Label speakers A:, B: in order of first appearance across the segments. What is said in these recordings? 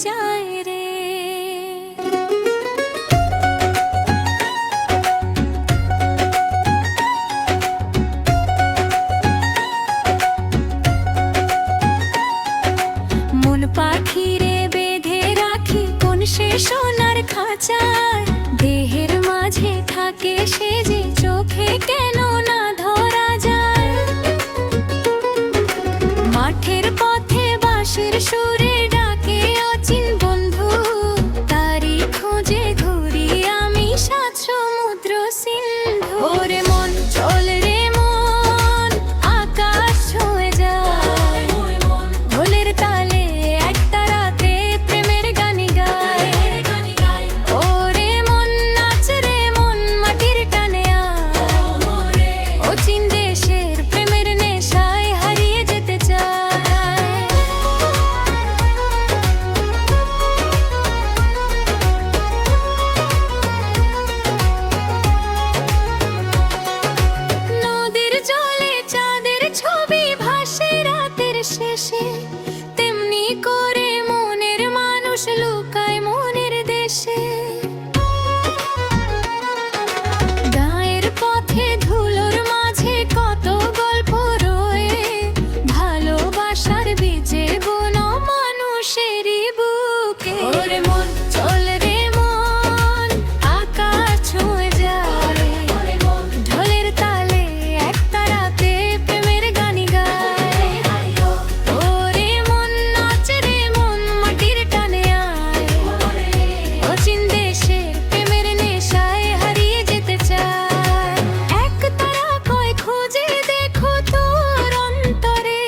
A: যায় রে। মন পাখিরে বেঁধে রাখি কোন সে সোনার খাঁচায়, দেহের মাঝে থাকে সে যে চোখে কেন না ধরা যায়। মাঠের পথে বাঁশির সুরে ডাকে অচিন বন্ধু, তারই খোঁজে ঘুরি আমি সাত সমুদ্র সিন্ধু। ওরে মন চল রে মন, আকাশ ছুঁয়ে যায়, ঢোলের তালে এক তারাতে প্রেমের গানি গায়। ওরে মন নাচ রে মন, মাটির টানে আয়, অচিন দেশের প্রেমের নেশায় হারিয়ে যেতে চায়। নদীর জলে চাঁদের ছবি ভাসে রাতের শেষে, তেমনি করে মনের মানুষ লুকায় মনের দেশে। গায়ের পথে ধুলোর মাঝে কত গল্প রয়ে, ভালোবাসার বীজে বুনো মানুষেরই বুকে। ওরে মন চল রে মন, আকাশ ছুঁয়ে যায়, ঢোলের তালে এক তারাতে প্রেমের গানি গায়। ওরে মন নাচ রে মন, মাটির টানে আয়, অচিন দেশের প্রেমের নেশায় হারিয়ে যেতে চায়। এক তারা কয় খুঁজে দেখো তোর অন্তরে,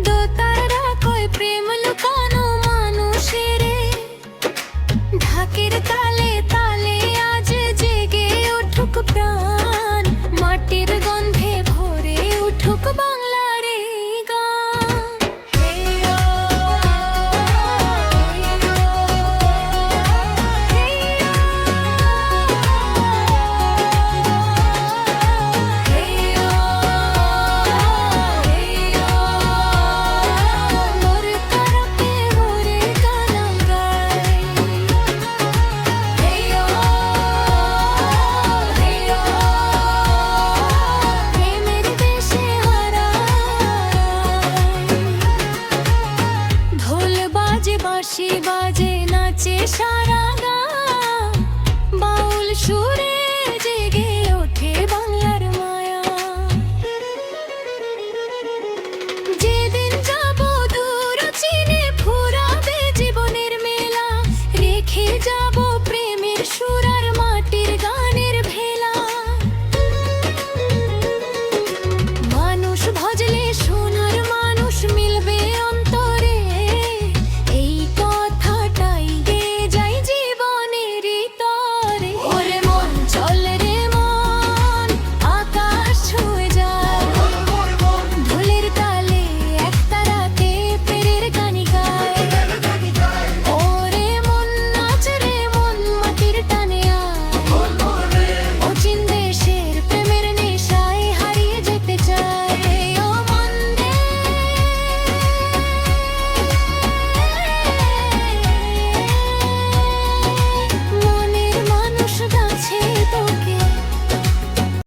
A: দো তারা কয় প্রেম লুকানো মানুষের। ঢাকের তালে তালে আজ জেগে উঠুক প্রাণ, মাটির গন্ধে ভরে উঠুক বাংলার এই গান। হেইয়ো, হেইয়ো, মোর তারাকে ভরে গান গায়। হেইয়ো, হেইয়ো, প্রেমের দেশে হারায়। ঢোল বাজে বাঁশি বাজে নাচে সারা গাঁ, বাউল সুরে জেগে ওঠে।